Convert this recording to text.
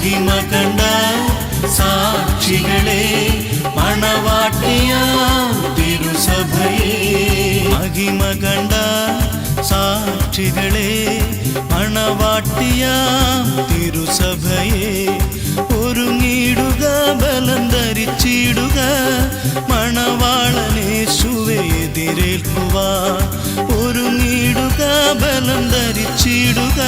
മഹിമ കണ്ട സാക്ഷികളെ മണവാട്ടിയാം തിരുസഭയെ മഹിമ കണ്ട സാക്ഷികളെ മണവാട്ടിയാം തിരുസഭയെ ഒരുങ്ങിടുക ബലം ധരിച്ചിടുക മണവാളനേശുവെ എതിരേൽക്കുവാൻ ഒരുങ്ങിടുക ബലം ധരിച്ചിടുക